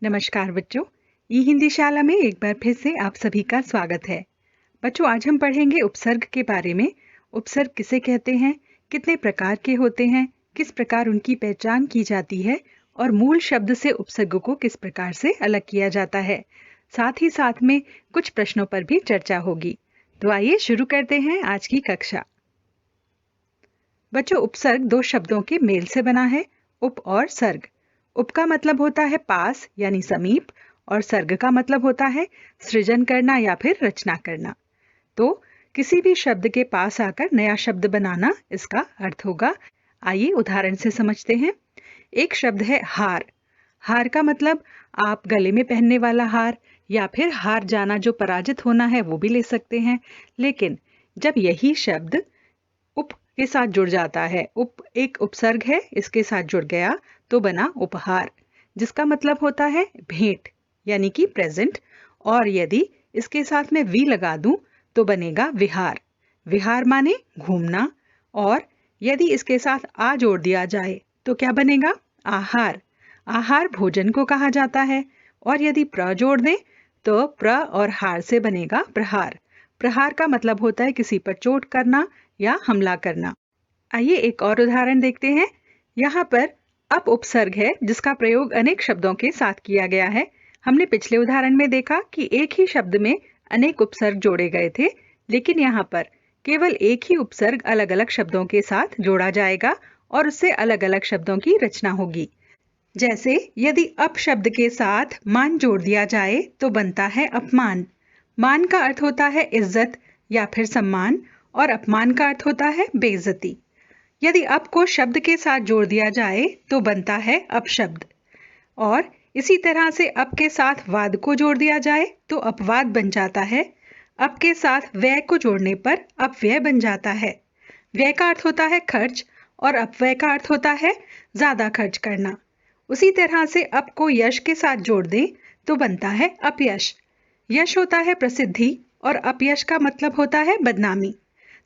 नमस्कार बच्चों, ई हिंदी शाला में एक बार फिर से आप सभी का स्वागत है। बच्चों, आज हम पढ़ेंगे उपसर्ग के बारे में। उपसर्ग किसे कहते हैं, कितने प्रकार के होते हैं, किस प्रकार उनकी पहचान की जाती है और मूल शब्द से उपसर्ग को किस प्रकार से अलग किया जाता है। साथ ही साथ में कुछ प्रश्नों पर भी चर्चा होगी। तो आइए शुरू करते हैं आज की कक्षा। बच्चों, उपसर्ग दो शब्दों के मेल से बना है, उप और सर्ग। उप का मतलब होता है पास यानी समीप और सर्ग का मतलब होता है सृजन करना या फिर रचना करना। तो किसी भी शब्द के पास आकर नया शब्द बनाना इसका अर्थ होगा। आइए उदाहरण से समझते हैं। एक शब्द है हार। हार का मतलब आप गले में पहनने वाला हार या फिर हार जाना, जो पराजित होना है, वो भी ले सकते हैं। लेकिन जब यही शब्द उप के साथ जुड़ जाता है, उप एक उपसर्ग है, इसके साथ जुड़ गया तो बना उपहार, जिसका मतलब होता है भेंट यानी कि प्रेजेंट। और यदि इसके साथ में वी लगा दूं तो बनेगा विहार। विहार माने घूमना। और यदि इसके साथ आ जोड़ दिया जाए तो क्या बनेगा, आहार। आहार भोजन को कहा जाता है। और यदि प्र जोड़ दें तो प्र और हार से बनेगा प्रहार। प्रहार का मतलब होता है किसी पर चोट करना या हमला करना। आइए एक और उदाहरण देखते हैं। यहाँ पर अप उपसर्ग है, जिसका प्रयोग अनेक शब्दों के साथ किया गया है। हमने पिछले उदाहरण में देखा कि एक ही शब्द में अनेक उपसर्ग जोड़े गए थे, लेकिन यहाँ पर केवल एक ही उपसर्ग अलग अलग शब्दों के साथ जोड़ा जाएगा और उससे अलग अलग शब्दों की रचना होगी। जैसे यदि अप शब्द के साथ मान जोड़ दिया जाए तो बनता है अपमान। मान का अर्थ होता है इज्जत या फिर सम्मान और अपमान का अर्थ होता है बेइज्जती। यदि अप को शब्द के साथ जोड़ दिया जाए तो बनता है अपशब्द। और इसी तरह से अप के साथ वाद को जोड़ दिया जाए तो अपवाद बन जाता है। अप के साथ व्यय को जोड़ने पर अपव्यय बन जाता है। व्यय का अर्थ होता है खर्च और अपव्यय का अर्थ होता है ज्यादा खर्च करना। उसी तरह से अप को यश के साथ जोड़ दें तो बनता है अपयश। यश होता है प्रसिद्धि और अपयश का मतलब होता है बदनामी।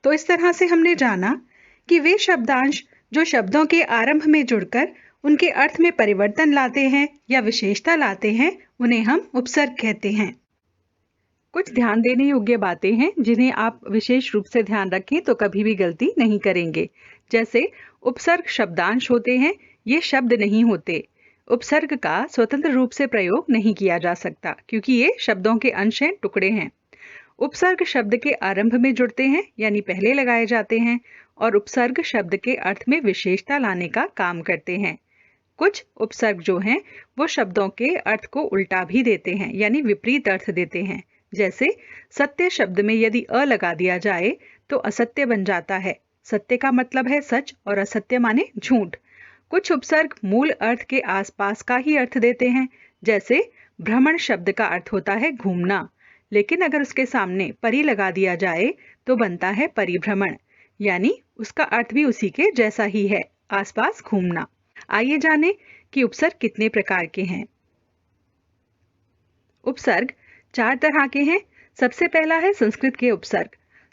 तो इस तरह से हमने जाना कि वे शब्दांश जो शब्दों के आरंभ में जुड़कर उनके अर्थ में परिवर्तन लाते हैं या विशेषता लाते हैं, उन्हें हम उपसर्ग कहते हैं। कुछ ध्यान देने योग्य बातें हैं जिन्हें आप विशेष रूप से ध्यान रखें तो कभी भी गलती नहीं करेंगे। जैसे उपसर्ग शब्दांश होते हैं, ये शब्द नहीं होते। उपसर्ग का स्वतंत्र रूप से प्रयोग नहीं किया जा सकता क्योंकि ये शब्दों के अंश हैं, टुकड़े हैं। उपसर्ग शब्द के आरंभ में जुड़ते हैं यानी पहले लगाए जाते हैं और उपसर्ग शब्द के अर्थ में विशेषता लाने का काम करते हैं। कुछ उपसर्ग जो हैं वो शब्दों के अर्थ को उल्टा भी देते हैं यानी विपरीत अर्थ देते हैं। जैसे सत्य शब्द में यदि अ लगा दिया जाए तो असत्य बन जाता है। सत्य का मतलब है सच और असत्य माने झूठ। कुछ उपसर्ग मूल अर्थ के आसपास का ही अर्थ देते हैं। जैसे भ्रमण शब्द का अर्थ होता है घूमना, लेकिन अगर उसके सामने परि लगा दिया जाए तो बनता है परिभ्रमण, यानी उसका अर्थ भी उसी के जैसा ही है, आसपास घूमना। आइए जानें कि उपसर्ग कितने प्रकार के हैं। उपसर्ग 4 तरह के हैं। सबसे पहला है संस्कृत के उपसर्ग।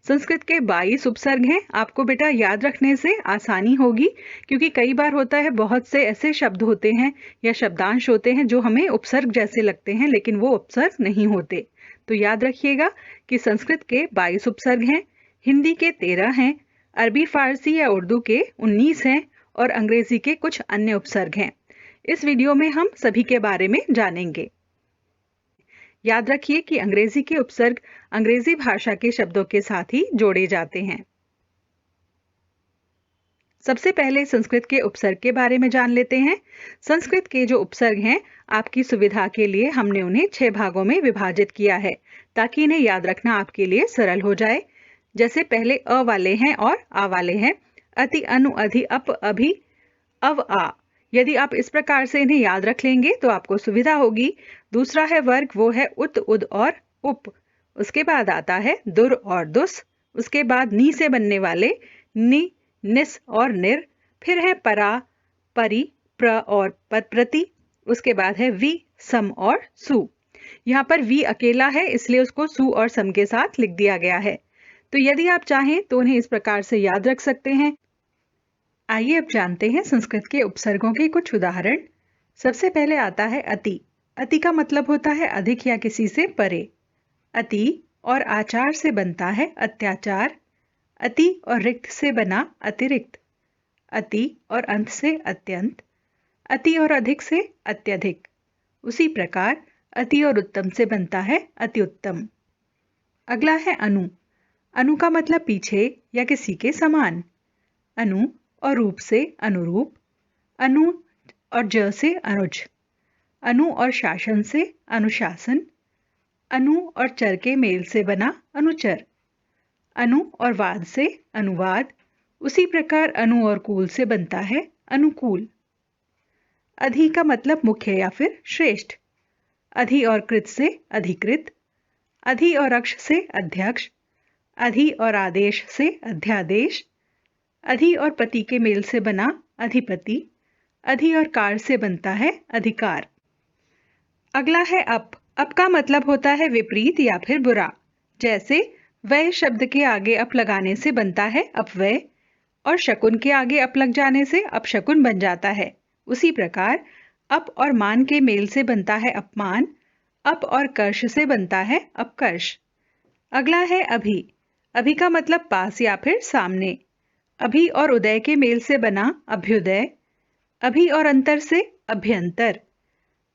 संस्कृत के 22 उपसर्ग हैं। आपको बेटा याद रखने से आसानी होगी, क्योंकि कई बार होता है बहुत से ऐसे शब्द होते हैं या शब्दांश होते हैं जो हमें उपसर्ग जैसे लगते हैं लेकिन वो उपसर्ग नहीं होते। तो याद रखिएगा कि संस्कृत के 22 उपसर्ग हैं, हिंदी के 13 हैं, अरबी फारसी या उर्दू के 19 हैं और अंग्रेजी के कुछ अन्य उपसर्ग हैं। इस वीडियो में हम सभी के बारे में जानेंगे। याद रखिए कि अंग्रेजी के उपसर्ग अंग्रेजी भाषा के शब्दों के साथ ही जोड़े जाते हैं। सबसे पहले संस्कृत के उपसर्ग के बारे में जान लेते हैं। संस्कृत के जो उपसर्ग हैं, आपकी सुविधा के लिए हमने उन्हें 6 भागों में विभाजित किया है ताकि इन्हें याद रखना आपके लिए सरल हो जाए। जैसे पहले अ वाले हैं और आ वाले हैं। अति, अनु, अधि, अप, अभि, अव, आ। यदि आप इस प्रकार से इन्हें याद रख लेंगे तो आपको सुविधा होगी। दूसरा है वर्ग, वो है उत, उद और उप। उसके बाद आता है दुर और दुस। उसके बाद नी से बनने वाले नि, निस और निर। फिर है परा, परि, प्र और प्रति। उसके बाद है वि, सम और सु। यहाँ पर वी अकेला है इसलिए उसको सु और सम के साथ लिख दिया गया है। तो यदि आप चाहें तो उन्हें इस प्रकार से याद रख सकते हैं। आइए अब जानते हैं संस्कृत के उपसर्गों के कुछ उदाहरण। सबसे पहले आता है अति। अति का मतलब होता है अधिक या किसी से परे। अति और आचार से बनता है अत्याचार। अति और रिक्त से बना अतिरिक्त। अति और अंत से अत्यंत। अति और अधिक से अत्यधिक। उसी प्रकार अति और उत्तम से बनता है अति उत्तम। अगला है अनु। अनु का मतलब पीछे या किसी के समान। अनु और रूप से अनुरूप। अनु और ज से अनुज। अनु और शासन से अनुशासन। अनु और चर के मेल से बना अनुचर। अनु और वाद से अनुवाद। उसी प्रकार अनु और कूल से बनता है अनुकूल। अधि का मतलब मुख्य या फिर श्रेष्ठ। अधि और कृत से अधिकृत। अधि और अक्ष से अध्यक्ष। अधि और आदेश से अध्यादेश। अधि और पति के मेल से बना अधिपति। अधि और कार से बनता है अधिकार। अगला है अप। अप का मतलब होता है विपरीत या फिर बुरा। जैसे वह शब्द के आगे अप लगाने से बनता है अपव्यय और शकुन के आगे अप लग जाने से अपशकुन बन जाता है। उसी प्रकार अप और मान के मेल से बनता है अपमान। अप और कर्ष से बनता है अपकर्ष। अगला है अभी। अभी का मतलब पास या फिर सामने। अभी और उदय के मेल से बना अभ्युदय। अभी और अंतर से अभ्यंतर।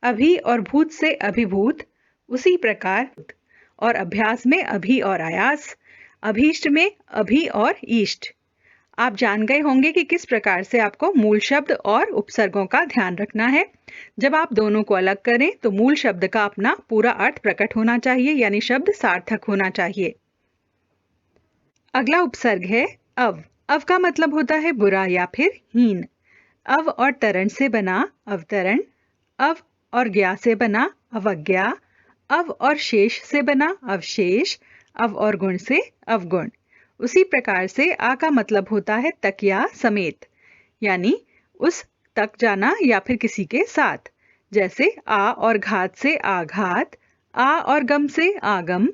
अभी और भूत से अभिभूत। उसी प्रकार और अभ्यास में अभी और आयास। अभीष्ट में अभी और ईष्ट। आप जान गए होंगे कि किस प्रकार से आपको मूल शब्द और उपसर्गों का ध्यान रखना है। जब आप दोनों को अलग करें तो मूल शब्द का अपना पूरा अर्थ प्रकट होना चाहिए, यानी शब्द सार्थक होना चाहिए। अगला उपसर्ग है अव। अव का मतलब होता है बुरा या फिर हीन। अव और तरण से बना अवतरण। अव और ज्ञा से बना अवज्ञा। अव और शेष से बना अवशेष। अव और गुण से अवगुण। उसी प्रकार से आ का मतलब होता है तक या समेत, यानी उस तक जाना या फिर किसी के साथ। जैसे आ और घात से आघात। आ और गम से आगम।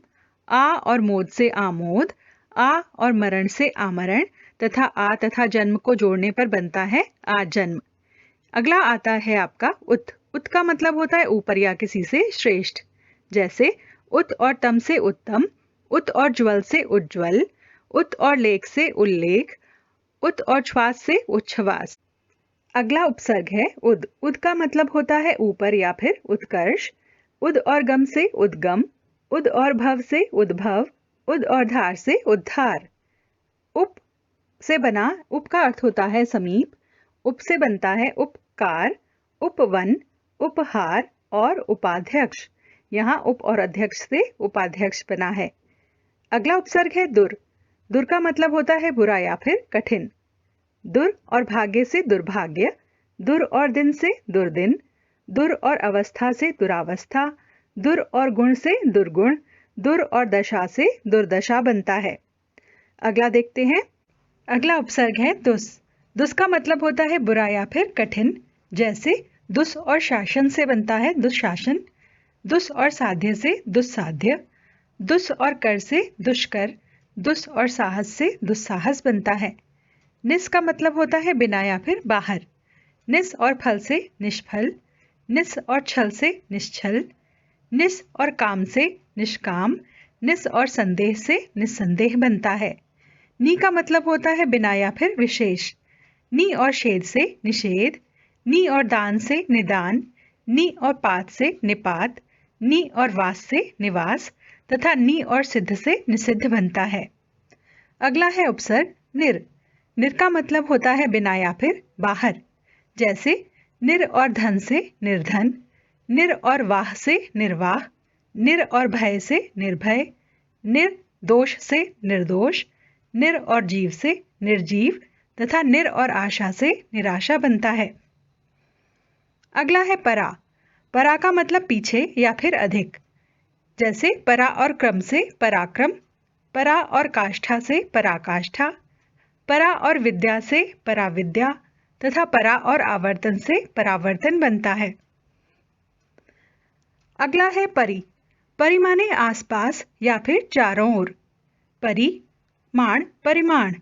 आ और मोद से आमोद। आ और मरण से आमरण तथा आ तथा जन्म को जोड़ने पर बनता है आजन्म। अगला आता है आपका उत। उत का मतलब होता है ऊपर या किसी से श्रेष्ठ। जैसे उत और तम से उत्तम। उत और ज्वल से उज्ज्वल। उत और लेख से उल्लेख। उत और श्वास से उच्छ्वास। अगला उपसर्ग है उद। उद का मतलब होता है ऊपर या फिर उत्कर्ष। उद और गम से उद्गम। उद और भव से उद्भव। उद और धार से उद्धार। उप से बना उप का अर्थ होता है समीप। उप से बनता है उपकार, उपवन, उपहार और उपाध्यक्ष। यहाँ उप और अध्यक्ष से उपाध्यक्ष बना है। अगला उपसर्ग है दुर। दुर का मतलब होता है बुरा या फिर कठिन। दुर और भाग्य से दुर्भाग्य। दुर और दिन से दुर्दिन। दुर और अवस्था से दुरावस्था। दुर और गुण से दुर्गुण। दुर और दशा से दुर्दशा बनता है। अगला देखते हैं। अगला उपसर्ग है दुस। दुस का मतलब होता है बुरा या फिर कठिन। जैसे दुस और शासन से बनता है दुशासन। दुस और साध्य से दुस्साध्य। दुस और कर से दुष्कर। दुस और साहस से दुस्साहस बनता है। निस का मतलब होता है बिना या फिर बाहर। निस और फल से निष्फल। निस और छल से निश्छल। निस और काम से निष्काम। निस और संदेह से निस्संदेह बनता है। नी का मतलब होता है बिना या फिर विशेष। नी और शेद से निषेध। नी और दान से निदान। नी और पात से निपात। नी और वास से निवास तथा नी और सिद्ध से निषिद्ध बनता है। अगला है उपसर्ग निर। निर का मतलब होता है बिना या फिर बाहर। जैसे निर और धन से निर्धन। निर और वाह से निर्वाह। निर और भय से निर्भय। निर्दोष से निर्दोष। निर और जीव से निर्जीव तथा निर और आशा से निराशा बनता है। अगला है परा। परा का मतलब पीछे या फिर अधिक। जैसे परा और क्रम से पराक्रम। परा और काष्ठा से पराकाष्ठा। परा और विद्या से पराविद्या तथा परा और आवर्तन से परावर्तन बनता है। अगला है परि। परि माने आसपास या फिर चारों ओर। परि माण परिमाण।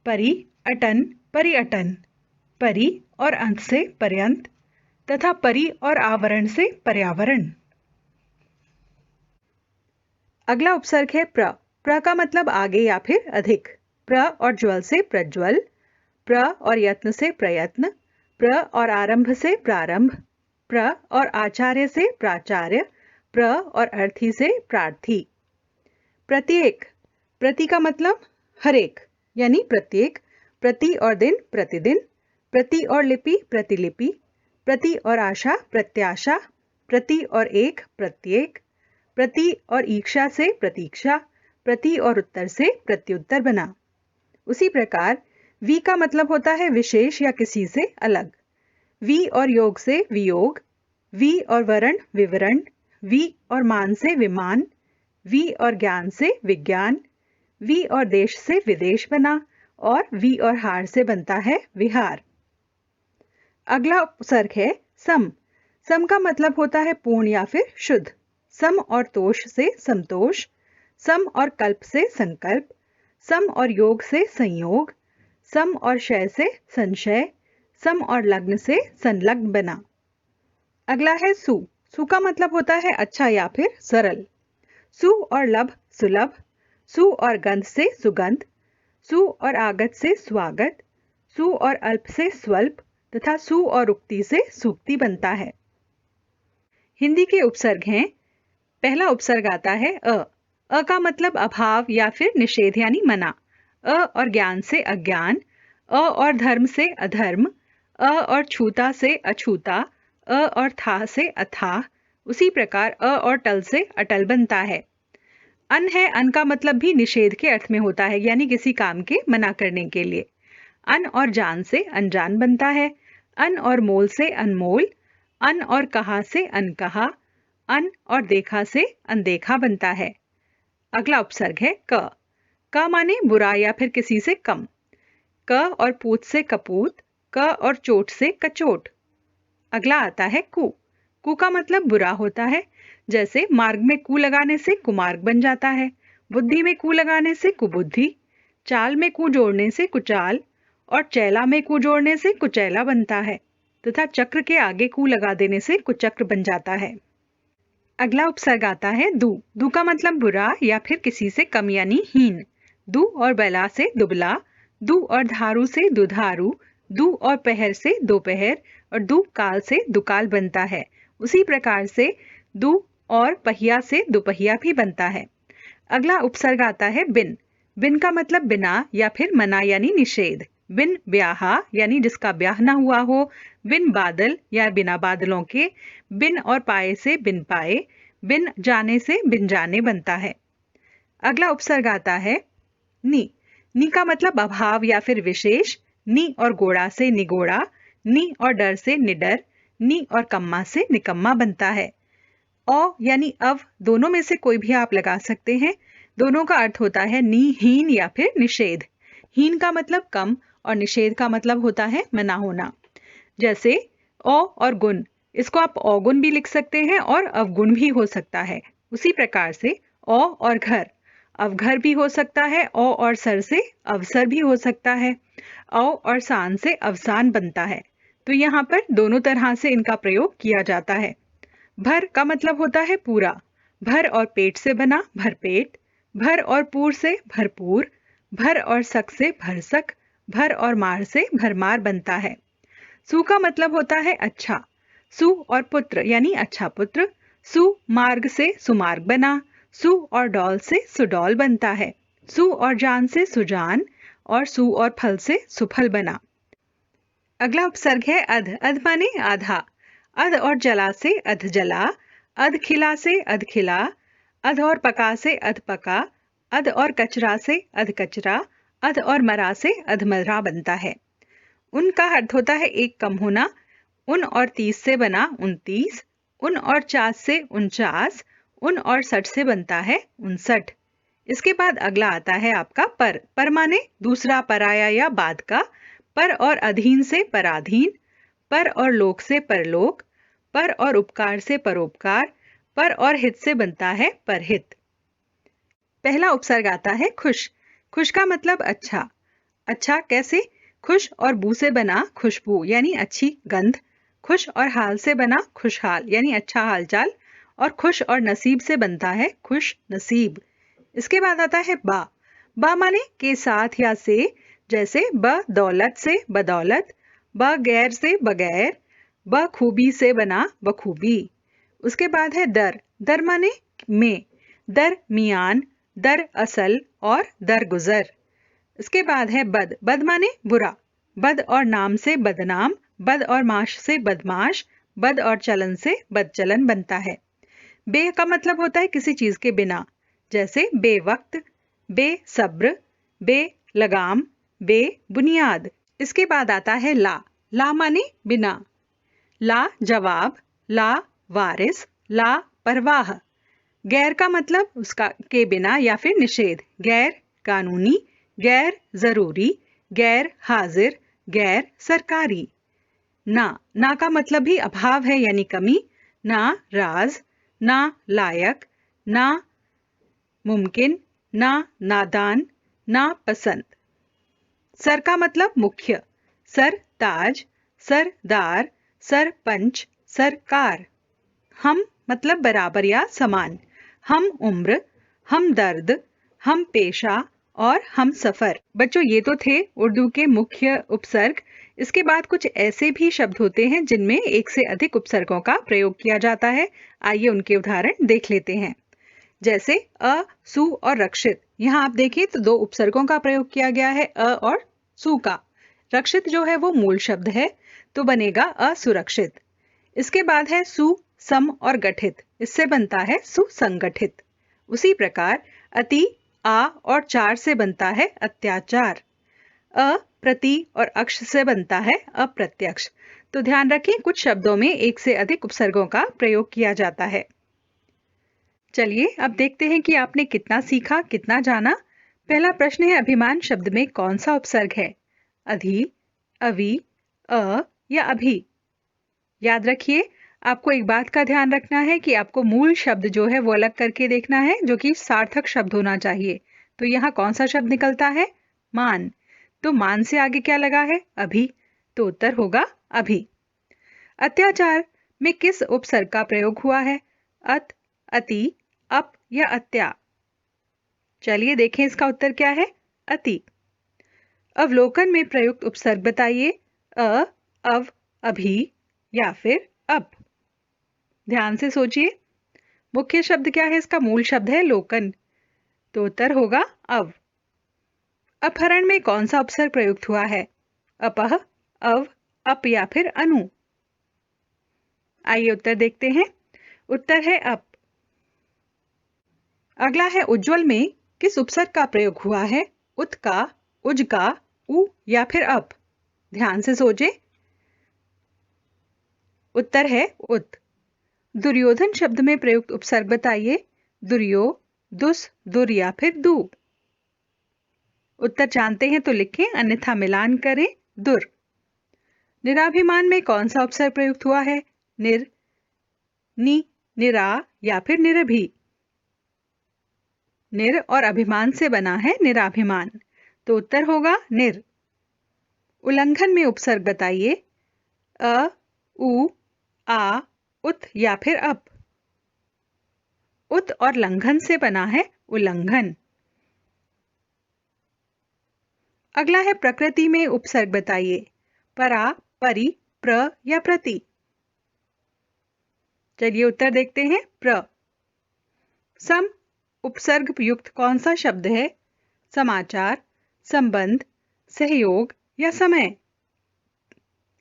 परि अटन परिअटन। परि और अंत से पर्यंत। तथा परि और आवरण से पर्यावरण। अगला उपसर्ग है प्र। प्र का मतलब आगे या फिर अधिक। प्र और ज्वल से प्रज्वल, प्र और यत्न से प्रयत्न, प्र और आरंभ से प्रारंभ, प्र और आचार्य से प्राचार्य, प्र और अर्थी से प्रार्थी। प्रत्येक। प्रति का मतलब हर एक यानी प्रत्येक। प्रति और दिन प्रतिदिन, प्रति और लिपि प्रतिलिपि, प्रति और आशा प्रत्याशा, प्रति और एक प्रत्येक, प्रति और ईक्षा से प्रतीक्षा, प्रति और उत्तर से प्रत्युत्तर बना। उसी प्रकार वी का मतलब होता है विशेष या किसी से अलग। वी और योग से वियोग, वी और वरण विवरण, वी और मान से विमान, वी और ज्ञान से विज्ञान, वी और देश से विदेश बना, और वी और हार से बनता है विहार। अगला उपसर्ग है सम। सम का मतलब होता है पूर्ण या फिर शुद्ध। सम और तोष से संतोष, सम और कल्प से संकल्प, सम और योग से संयोग, सम और शय से संशय, सम और लग्न से संलग्न बना। अगला है सु। सु का मतलब होता है अच्छा या फिर सरल। सु और लब सुलभ, सु और गंध से सुगंध, सु और आगत से स्वागत, सु और अल्प से स्वल्प, तथा सु और उक्ति से सूक्ति बनता है। हिंदी के उपसर्ग हैं। पहला उपसर्ग आता है अ। अ का मतलब अभाव या फिर निषेध यानी मना। अ और ज्ञान से अज्ञान, अ और धर्म से अधर्म, अ और छूता से अछूता, अ और था से अथाह। उसी प्रकार अ और टल से अटल बनता है। अन है। अन का मतलब भी निषेध के अर्थ में होता है यानी किसी काम के मना करने के लिए। अन और जान से अनजान बनता है। अन और मोल से अनमोल, अन और कहा से अनकहा, अन और देखा से अनदेखा बनता है। अगला उपसर्ग है क। क माने बुरा या फिर किसी से कम। क और पूत से कपूत, क और चोट से कचोट। अगला आता है कु। कु का मतलब बुरा होता है। जैसे मार्ग में कु लगाने से कुमार्ग बन जाता है, बुद्धि में कु लगाने से कुबुद्धि, चाल में कु जोड़ने से कुचाल, और चैला में कु जोड़ने से कुचैला बनता है, तथा चक्र के आगे कु लगा देने से कुचक्र बन जाता है। अगला उपसर्ग आता है दु। दु का मतलब बुरा या फिर किसी से कम यानी हीन। दु और बैला से दुबला, दु और धारू से दुधारू, दु और पहर से दोपहर, और दु काल से दुकाल बनता है। उसी प्रकार से दु और पहिया से दुपहिया भी बनता है। अगला उपसर्ग आता है बिन। बिन का मतलब बिना या फिर मना यानी निषेध। बिन ब्याहा यानी जिसका ब्याह ना हुआ हो, बिन बादल या बिना बादलों के, बिन और पाए से बिन पाए, बिन जाने से बिन जाने बनता है। अगला उपसर्ग आता है नी। नी का मतलब अभाव या फिर विशेष। नी और गोड़ा से निगोड़ा, नी और डर से निडर, नी और कम्मा से निकम्मा बनता है। औ यानी अव दोनों में से कोई भी आप लगा सकते हैं। दोनों का अर्थ होता है हीन या फिर निषेध। हीन का मतलब कम और निषेध का मतलब होता है मना होना। जैसे औ और गुण, इसको आप औगुण भी लिख सकते हैं और अवगुण भी हो सकता है। उसी प्रकार से औ और घर, अवघर भी हो सकता है, औ और सर से अवसर भी हो सकता है, औ और सान से अवसान बनता है। तो यहाँ पर दोनों तरह से इनका प्रयोग किया जाता है। भर का मतलब होता है पूरा। भर और पेट से बना भरपेट, भर और पूर से भरपूर, भर और सक से भरसक, भर और मार से भरमार बनता है। सु का मतलब होता है अच्छा। सु और पुत्र यानी अच्छा पुत्र, सु मार्ग से सुमार्ग बना, सु और डौल से सुडौल बनता है। सु और जान से सुजान, और सु और फल से सुफल बना। अगला उपसर्ग है अध। अध माने आधा। अध और जला से अध जला, अध खिला से अध खिला, अध और पका से अध पका, अध और कचरा से अध कचरा, अध और मरा से अधमरा बनता है। उन का अर्थ होता है एक कम होना। उन और 30 से बना 29, उन और 40 से 49, उन और 60 से बनता है 59। इसके बाद अगला आता है आपका पर। पर माने दूसरा पराया या बाद का। पर और अधीन से पराधीन, पर और लोक से परलोक, पर और उपकार से परोपकार, पर और हित से बनता है परहित। पहला उपसर्ग आता है खुश। खुश का मतलब अच्छा। अच्छा कैसे? खुश और बू से बना खुशबू यानी अच्छी गंध। खुश और हाल से बना खुशहाल यानी अच्छा हालचाल, और खुश और नसीब से बनता है खुश नसीब। इसके बाद आता है बा। बा माने के साथ या से, जैसे ब दौलत से बदौलत, ब गैर से बगैर, ब खूबी से बना बखूबी। उसके बाद है दर। दर माने में, दर मियान, दर असल और दर गुजर। इसके बाद है बद। बद माने बुरा, बद और नाम से बदनाम, बद और माश से बदमाश, बद और चलन से बदचलन बनता है। बे का मतलब होता है किसी चीज के बिना, जैसे बेवक्त, बेसब्र, बेलगाम, बेबुनियाद। इसके बाद आता है ला। ला माने बिना, ला जवाब, ला वारिस, ला परवाह। गैर का मतलब उसका के बिना या फिर निषेध, गैर कानूनी, गैर जरूरी, गैर हाजिर, गैर सरकारी। ना। ना का मतलब भी अभाव है यानी कमी, ना राज, ना लायक, ना मुमकिन, ना नादान, ना पसंद। सर का मतलब मुख्य, सर ताज, सरदार, सरपंच, सरकार। हम मतलब बराबर या समान, हम उम्र, हम दर्द, हम पेशा और हम सफर। बच्चों ये तो थे उर्दू के मुख्य उपसर्ग। इसके बाद कुछ ऐसे भी शब्द होते हैं जिनमें एक से अधिक उपसर्गों का प्रयोग किया जाता है। आइए उनके उदाहरण देख लेते हैं। जैसे अ, सु और रक्षित। यहाँ आप देखिए तो दो उपसर्गों का प्रयोग किया गया है, अ और सु का। रक्षित जो है वो मूल शब्द है, तो बनेगा असुरक्षित। इसके बाद है सु, सम और गठित, इससे बनता है सुसंगठित। उसी प्रकार अति, आ और चार से बनता है अत्याचार। अ, प्रति और अक्ष से बनता है अप्रत्यक्ष। तो ध्यान रखें कुछ शब्दों में एक से अधिक उपसर्गों का प्रयोग किया जाता है। चलिए अब देखते हैं कि आपने कितना सीखा, कितना जाना। पहला प्रश्न है, अभिमान शब्द में कौन सा उपसर्ग है? अधि, अवि, अ या अभी? याद रखिए आपको एक बात का ध्यान रखना है कि आपको मूल शब्द जो है वो अलग करके देखना है, जो कि सार्थक शब्द होना चाहिए। तो यहाँ कौन सा शब्द निकलता है? मान। तो मान से आगे क्या लगा है? अभी। तो उत्तर होगा अभी। अत्याचार में किस उपसर्ग का प्रयोग हुआ है? अत, अति, अप या अत्या? चलिए देखें इसका उत्तर क्या है? अति। अवलोकन में प्रयुक्त उपसर्ग बताइए। अ, अव, अभी या फिर अब? ध्यान से सोचिए। मुख्य शब्द क्या है इसका? मूल शब्द है लोकन, तो उत्तर होगा अव। अपहरण में कौन सा उपसर्ग प्रयुक्त हुआ है? अपह, अव, अप या फिर अनु? आइए उत्तर देखते हैं। उत्तर है अप। अगला है उज्ज्वल में किस उपसर्ग का प्रयोग हुआ है? उत का, उज का, उ या फिर अप? ध्यान से सोचे। उत्तर है उत। दुर्योधन शब्द में प्रयुक्त उपसर्ग बताइए। दुर्यो, दुस, दुर या फिर दु? उत्तर जानते हैं तो लिखें, अन्यथा मिलान करें। दुर। निराभिमान में कौन सा उपसर्ग प्रयुक्त हुआ है? निर, नि, निरा या फिर निरभि? निर और अभिमान से बना है निराभिमान, तो उत्तर होगा निर। उल्लंघन में उपसर्ग बताइए। अ, उ, आ, उत या फिर अप? उत और लंघन से बना है उल्लंघन। अगला है प्रकृति में उपसर्ग बताइए। परा, परि, प्र या प्रति? चलिए उत्तर देखते हैं। प्र। सम उपसर्ग युक्त कौन सा शब्द है? समाचार, संबंध, सहयोग या समय?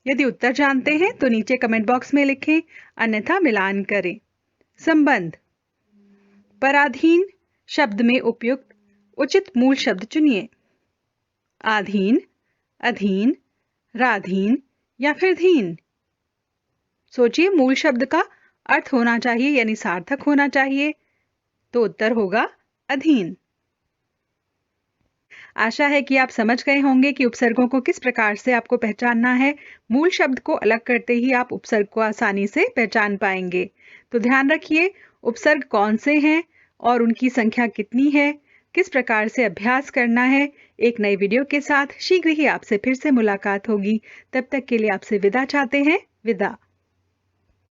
यदि उत्तर जानते हैं तो नीचे कमेंट बॉक्स में लिखें, अन्यथा मिलान करें। संबंध। पराधीन शब्द में उपयुक्त उचित मूल शब्द चुनिए। आधीन, अधीन, राधीन या फिर धीन? सोचिए, मूल शब्द का अर्थ होना चाहिए यानी सार्थक होना चाहिए, तो उत्तर होगा अधीन। आशा है कि आप समझ गए होंगे कि उपसर्गों को किस प्रकार से आपको पहचानना है। मूल शब्द को अलग करते ही आप उपसर्ग को आसानी से पहचान पाएंगे। तो ध्यान रखिए उपसर्ग कौन से हैं और उनकी संख्या कितनी है, किस प्रकार से अभ्यास करना है। एक नई वीडियो के साथ शीघ्र ही आपसे फिर से मुलाकात होगी। तब तक के लिए आपसे विदा चाहते हैं। विदा।